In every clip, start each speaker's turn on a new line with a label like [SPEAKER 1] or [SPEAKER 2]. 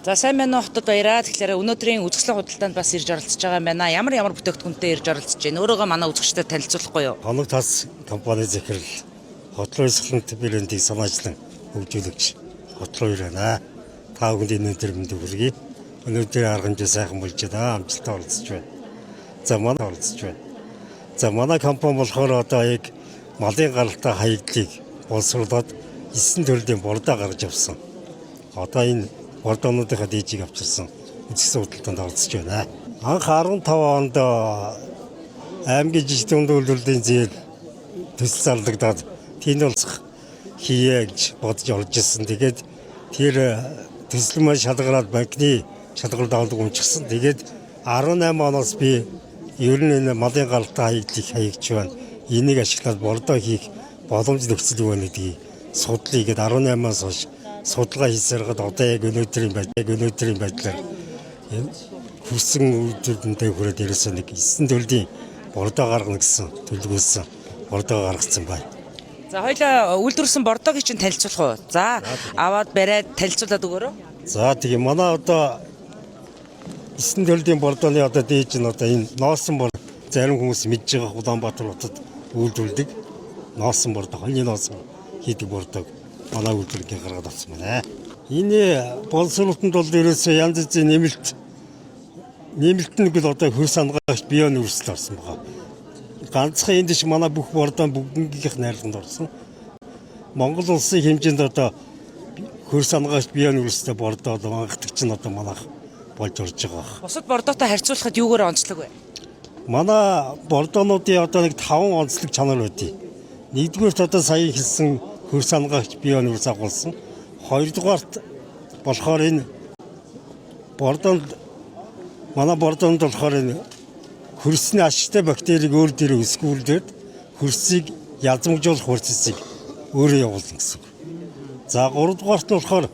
[SPEAKER 1] За сайн байна уу хотод баяраа. Тэгэхээр өнөөдрийн үзэсгэлэн худалдаанд бас ирж оролцож байгаа юм байна. Ямар бүтээгдэхүүнтэй ирж оролцож байна? Өөрөөгөө манай үзэгчдэд танилцуулахгүй юу?
[SPEAKER 2] Хоног тас компани захирал хотлоо эсгэлэнт брендийг санаачлан хөгжүүлэгч хотлоо ирэнэ. Та бүхэнд өнөөдөр мэнд хүргэе. Өнөөдөр арга хэмжээ сайхан болж байна. Амжилттай оролцож байна. За манай компани болохоор одоо яг малын гаралтай хаягдлыг боловсруулад 9 төрлийн бордоо гаргаж авсан. Одоо энэ бордоонуудынхаа дээжийг авчирсан үзэсгэлэн худалдаанд оролцож байна. Анх 15 онд аймгийн жижиг дунд үйлдвэрлэлийн зээл төсөл зарлагдаад тийм болцох хийе гэж бодож орж ирсэн. Тэгээд тэр төсөл маань шалгараад банкны шалгуулт авалт унчихсан. Тэгээд 18 оноос би ер нь энэ малын гаралтай хаягдлыг хаягч байна. Энийг ашиглаад бордоо хийх боломж нөхцөл юу вэ гэдгийг судлаа гээд 18-аас хойш судалгаа хийсэргээд одоо яг өнөөдрийн байдлаар хүссэн үйлдвэрлэлтэй хүрээд ерөөсөө нэг 9 төрлийн бордоо гаргана гэсэн төлөвлөсөн бордоо гаргацсан байна.
[SPEAKER 1] За хоёлаа үйлдвэрсэн бордоог чинь танилцуулах уу? За аваад бариад танилцуулаад өгөөрэй.
[SPEAKER 2] За тийм манай одоо 9 төрлийн бордооны одоо дээж нь одоо энэ ноосон бордоо зарим хүмүүс мэдж байгаа Улаанбаатар хотод үйлдвэрлэдэг ноосон бордоо, хоньны ноосон хийдэг бордоог манай үйлдвэрлэгээ гаргаад авсан байна. Энэ боловсруулалтанд бол ерөөсөө янз бүрийн нэмэлтэн бол одоо хөрс хангаагч биеийн үрсэл орсон байгаа. Ганцхан энэ дэш манай бүх бордоо бүгднгийнх найрлаганд орсон. Монгол улсын хэмжээнд одоо хөрс хангаагч биеийн үрсэлтэй бордоо анхдагч нь одоо манайх болж орж байгаа.
[SPEAKER 1] Бусад бордоотой харьцуулахад юугаар онцлог вэ?
[SPEAKER 2] Манай бордоонуудын одоо нэг 5 онцлог чанар байдгийг. Нэгдүгээрт одоо сая хэлсэн хөрс хангаагч биеийн үрс агуулсан. Хоёрдугаарт болохоор энэ манай бордоонд болохоор энэ хөрсний ашигтай бактерийг өөр дээрээ өсгүүлээд хөрсийг язмагжуулах процессыг өөрөө явуулна гэсэн. За 3 дугаарт нь болохоор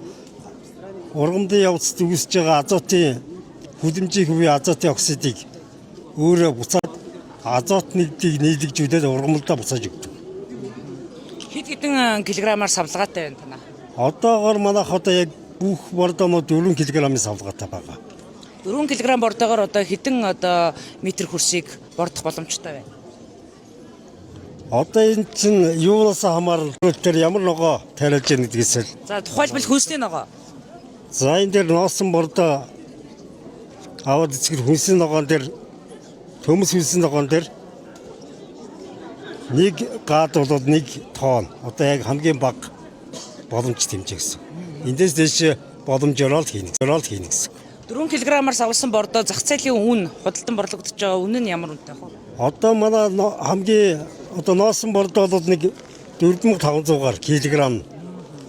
[SPEAKER 2] ургамлын явцад үүсэж байгаа азотын хүлэмжийн хувийн азотын оксидыг өөрөө буцаад азот нэгдийг нийлэгжүүлээд ургамлдаа буцааж өгдөг.
[SPEAKER 1] Хэд хэдэн килограммаар савлгаатай байна танаа?
[SPEAKER 2] Одоогоор манайх одоо яг бүх бордоонууд 4 кг-ийн савлгаатай байгаа.
[SPEAKER 1] 4 кг бордоогоор одоо хэдэн одоо метр хөрсийг бордох боломжтой байна?
[SPEAKER 2] Одоо энэ чинь юунаас хамаарал тэр ямар ногоо тариалж яах гэдгээс л.
[SPEAKER 1] За тухайлбал хүнсний ногоо.
[SPEAKER 2] За энэ дээр ноосон бордоо аваад эцгэр хүнсний ногоон дээр төмс хүнсний ногоон дээр нэг гад бол 1 тонн. Одоо яг хамгийн бага боломж тэмцээх гэсэн. Эндээс дэш боломжоор л хийнэ гэсэн.
[SPEAKER 1] 4 кг-аар савлсан бордоо зах зээлийн үн худалдан борлогдож байгаа үн нь ямар үнэтэй вэ?
[SPEAKER 2] Одоо манай хамгийн одоо ноосон бордоо бол нэг 4500-аар килограмм.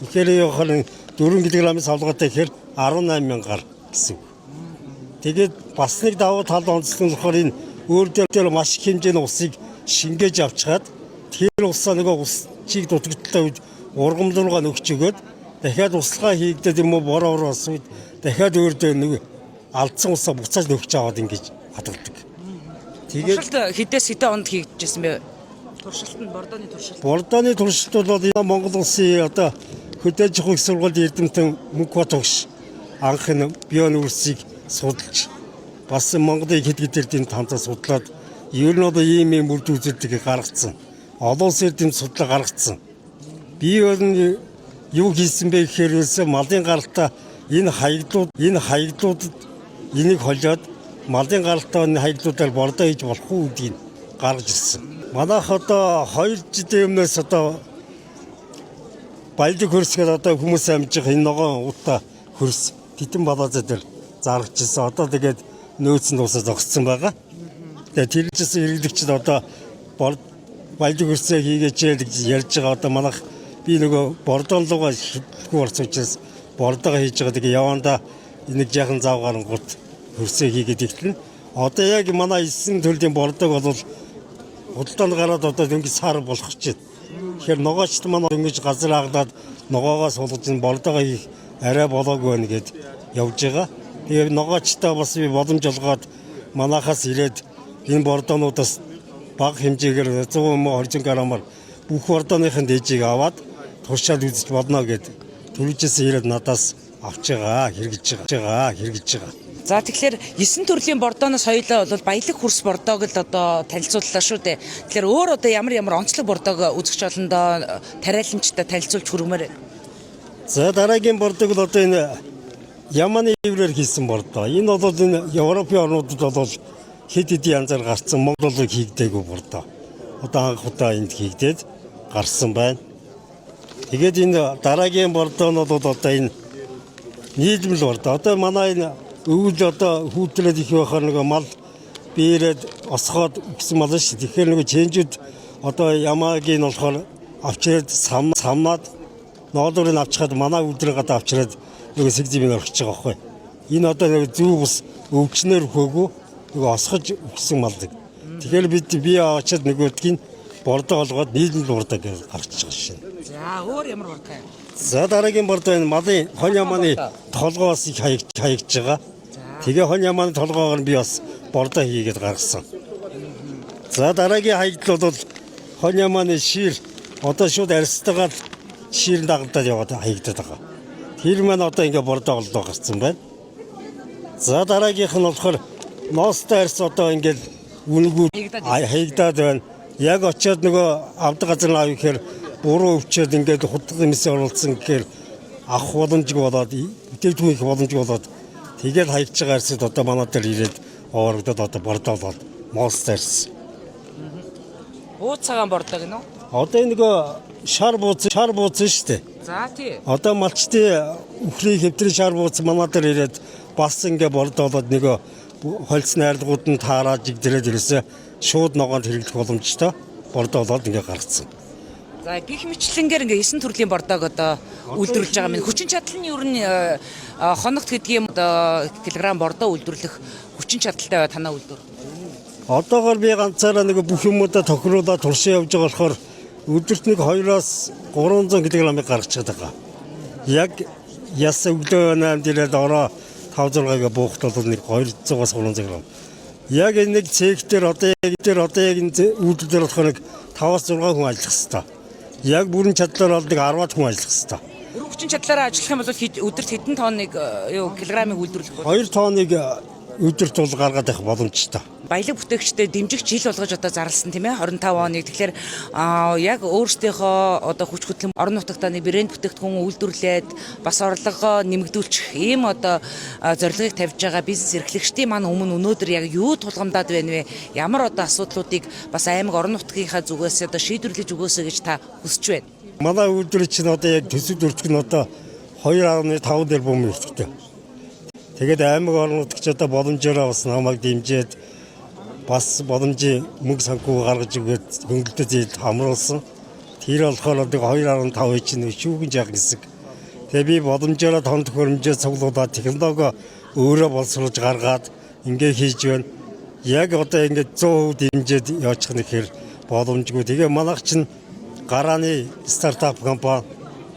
[SPEAKER 2] Тэгэхээр яхаар 4 кг-ийн савлгаатай гэхээр 18000-аар гэсэн. Тэгээд бас нэг давуу тал онцлог нь болохоор энэ өөр дээр маш их хэмжээний усыг шингээж авчгаад тэр усаа нөгөө усчийг дутагдaltaй үед ургамал руугаа нөгч өгөөд дахиад услага хийгдээд юм уу бороо усууд дахиад өөр дээр нэг алдсан усаа буцааж нөгч аваад ингэж хадгалдаг. Тэгээд
[SPEAKER 1] туршилт хэдээс хэдэн онд хийгдчихсэн бэ? Туршилт нь бордооны туршилт.
[SPEAKER 2] Бордооны туршилт бол Монгол улсын одоо хөдөөж их сургуулийн эрдэмтэн Мөнхбат багш анх нь биеийн үрсийг судалж бас Монголын хэд хэдэн тамтаа судлаад ер нь одоо ийм үрд үзэлтийг гаргацсан. Олон улсын эрдэмт судлаа гаргацсан. Би ер нь юу хийсэн бэ гэхээр малын гаралтай энэ хаягдлуудад энийг холиод малын гаралтай хаягдлуудаар бордоо хийж болох уу гэдгийг гаргаж ирсэн. Манайх одоо 2 жилийн өмнөөс одоо баялаг хөрсгээд одоо хүмүүс амжих энэ ногоон утаа хөрс титэн балаазаа дээр заргаж ирсэн. Одоо тэгээд нөөцөнд усаа зогссон байгаа. Тэгээд тэржсэн хэрэглэгчид одоо баялаг хөрсөө хийгээч гэж ярьж байгаа. Одоо манайх би нөгөө бордоон руугаа хитгэхгүй болсон учраас бордоогоо хийж байгаа. Тэгээ явандаа нэг жаахан зав гарангууд хөрсөө хийгээд ихлэн. Одоо яг манай 9 төрлийн бордоог бол худалдаанд гараад одоо дөнгөж сар болох чинь. Тэгэхээр ногоочд манай дөнгөж газар хаглаад ногоогоо суулгаж бордоогоо хийх арай болоогүй байна гэд явж байгаа. Тэгээ ногоочтой бас би боломж олгоод манахаас ирээд энэ бордоонуудаас бага хэмжээгээр 100 граммаар бүх бордооныхын дээжийг аваад туршаад үзэж бодно гэд төрүүлжсэн ирээд надаас авч байгаа, хэрэгжилж байгаа.
[SPEAKER 1] За тэгэхээр 9 төрлийн бордооноос хоёулаа бол баялаг хөрс бордоог л одоо танилцууллаа шүү дээ. Тэгэхээр өөр одоо ямар онцлог бордоог үзэгч олондоо тариаланчтай танилцуулж хүргэмээр.
[SPEAKER 2] За дараагийн бордог бол одоо энэ Яманы иврээр хийсэн бордоо. Энэ бол энэ Европын орнуудад бол хэд хэдэн янзаар гарсан, Монголыг хийгдээгүй бордоо. Одоо анх удаа энд хийгдээд гарсан байна. Тэгээд энэ дараагийн бордоонууд бол одоо энэ нийлмэл бордоо. Одоо манай энэ өвөл одоо хүүтрээд их байхаар нэг мал биерээд осгоод гэсэн мал шүү. Тэгэхээр нэг чэнжүүд одоо ямаагийн болохоор авчираад самнаад ноолорыг авчихад манай өвдрийг гадаа авчираад нэг сэгзимийн орхиж байгаа байхгүй. Энэ одоо нэг зүг ус өвчнөр хөөгүй нэг осгож өгсөн мал. Тэгэхээр бид бие авчаад нөгөөдгийг бордоо олгоод нийлмэл бордоо гэж гаргачих байгаа шин.
[SPEAKER 1] За өөр ямар бордоо?
[SPEAKER 2] За дараагийн бордоо энэ малын хон яманы толгоос их хаягдж байгаа. Тэгээ хон яманы толгоогоор би бас бордоо хийгээд гаргасан. За дараагийн хаягдл бол хон яманы шир одоо шууд арьстайгаар шир дагалдаад яваад хаягдаад байгаа. Тэр маань одоо ингээ бордоо олдоо гарсан байна. За дараагийнх нь болохоор ноостой арьс одоо ингээл үнгүй хаягдаад байна. Яг очиод нөгөө авдаг газар нь авъя гэхээр буруу өвчөөд ингээд худалдан нэмсэн оруулсан гэхээр авах боломжгүй болоод бүтээгдэхүүн их боломжгүй болоод тэгээд хаягдж байгаа арьсууд одоо манай дээр ирээд овоорогдоод одоо бордоо болоод моостой арьс.
[SPEAKER 1] Ууц цагаан бордоо гинөө?
[SPEAKER 2] Одоо энэ нөгөө шар бууц шүү дээ.
[SPEAKER 1] За тий.
[SPEAKER 2] Одоо малчтын үхрийн хэвтрийн шар бууц манай дээр ирээд бас ингээ бордоо болоод нөгөө холц найрлагууд нь таараад жигдрээд ирээсээ шууд ногоонд хэрэглэх боломжтой бордоо болоод ингээ гаргацсан.
[SPEAKER 1] За гих мэтлэнгээр ингээ 9 төрлийн бордоог одоо үйлдвэрлэж байгаа минь хүчин чадал нь ер нь хоногт гэдгийм одоо килограмм бордоо үйлдвэрлэх хүчин чадалтай бай танаа үйлдвэр.
[SPEAKER 2] Одоогоор би ганцаараа нэг бүх юмудаа тохируулаад туршин явж байгаа болохоор өдөрт нэг 2-оос 300 кг гаргачихад байгаа. Яг яс өглөө 8 дээрээ ороо 5-6-га буухт бол нэг 200-аас 300 кг. Яг энэ нэг цэгтэр одоо яг энэ үйлдэл дээр болохоор нэг 5-6 хүн ажиллах хэрэгтэй. Яг бүрэн чадлаар бол нэг 10 хүн ажиллах хэрэгтэй.
[SPEAKER 1] Бүрэн хүчин чадлаараа ажиллах юм бол өдөрт хэдэн тонныг килограммыг үйлдвэрлэх вэ?
[SPEAKER 2] 2 тонныг өдөрт бол гаргаад авах боломжтой.
[SPEAKER 1] Баялаг бүтээгчтэй дэмжих жил болгож одоо зарласан тийм ээ 25 оныг. Тэгэхээр яг өөрсдийнхөө одоо хүч хөдөлгөөн орон нутагтаа нэг брэнд бүтээгдэхүүн үйлдвэрлээд бас орлогоо нэмэгдүүлчих ийм одоо зорилгыг тавьж байгаа бизнес эрхлэгчдийн маань өнөөдөр яг юу тулгамдаад байна вэ? Ямар одоо асуудлуудыг бас аймаг орон нутгийнхаа зүгээс одоо шийдвэрлэж өгөөсэй гэж та хүсэж байна.
[SPEAKER 2] Манай үйлдвэр чинь одоо яг төсөв төрчих нь одоо 2.5 тэрбум өртөгтэй. Тэгээд аймаг орон нутагч одоо боломжоор бас намайг дэмжиж бас боломжийн мөнгө санхүү гаргаж өгөөд хөнгөлөлтөд зээл хамруулсан. Тэр болохоор 2.5 чинь шүүгэн жаах хэсэг. Тэгээ би боломжоор тон төхөөрөмжөө цуглуулад технологи өөрөө боловсруулж гаргаад ингээ хийж байна. Яг одоо ингээ 100% дэмжиж явуучих нь ихээр боломжгүй. Тэгээ манайх чинь гарааны стартап компани.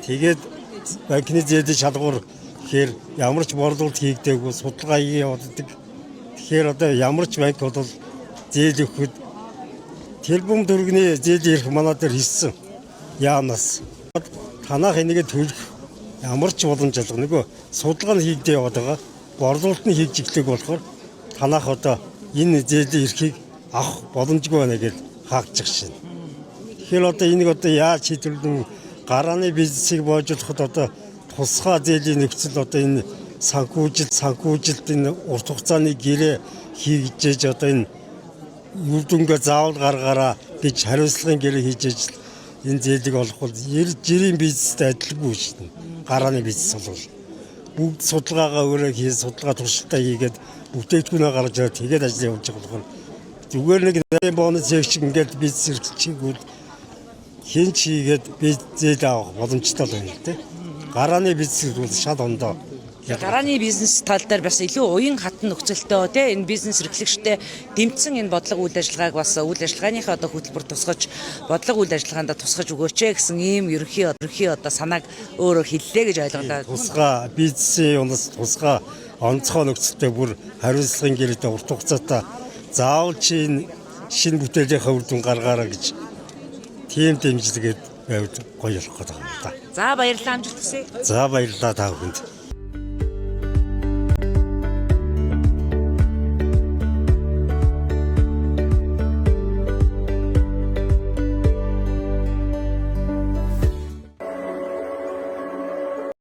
[SPEAKER 2] Тэгээд банкны зээлийн шалгуур тэгэхээр ямар ч борлуулалт хийгдээгүй судалгаа явуулдаг. Тэгэхээр одоо ямар ч банк бол зээл өгөхөд тэрбум төгрөгийн зээл ирэх манай дээр хийсэн. Яанаас танах энийг төлөх ямар ч боломж алга нөгөө судалгаа нь хийгдээ яваад байгаа. Борлуулалт нь хийж иглэх болохоор танах одоо энэ зээлийн эрхийг авах боломжгүй байна гэж хаагдчих шин. Тэгэхээр одоо энийг одоо яаж шийдвэрлэн гарааны бизнесийг боожуулахад одоо тусгай зээлийн нөхцөл одоо энэ санхүүжилт энэ урт хугацааны гэрээ хийгдэж одоо энэ үр дүнгээ заавал гаргаараа гэж хариуцлагын гэрээ хийж энэ зээлийг олох бол жирийн бизнестэй адилгүй шин. Гарааны бизнес бол бүгд судалгаагаа өөрөө хийж судалгаа туршилтаа хийгээд бүтээгдэхүүнээ гаргаж ирээд тэгээд ажил явуулж байгаа болохоор зүгээр нэг 8 бонус шиг ингээд бизнес эрхлэгчийг хэн ч хийгээд зээл авах боломжтой байна л дээ. Гарааны бизнес бол шал ондоо.
[SPEAKER 1] Гарааны бизнес тал дээр бас илүү уян хатан нөхцөлтөө тий энэ бизнес эрхлэгчтэй дэмжсэн энэ бодлого үйл ажиллагааг бас үйл ажиллагааныхаа одоо хөтөлбөр тусгаж бодлого үйл ажиллагаанд тусгаж өгөөч гэсэн ийм ерөнхий одоо санааг өөрөө хэллээ гэж ойлголоо.
[SPEAKER 2] Тусгай бизнесийн юмс тусгай онцгой нөхцөлтэй бүр хариуцлагын гэрээтэй урт хугацаатай заавал чи шинэ бүтээлийнхаа үр дүн гаргаараа гэж тийм дэмжлэгээд байвал гоё болох гэдэг юм да.
[SPEAKER 1] За баярлалаа амжилт хүсье.
[SPEAKER 2] За баярлалаа та бүхэнд.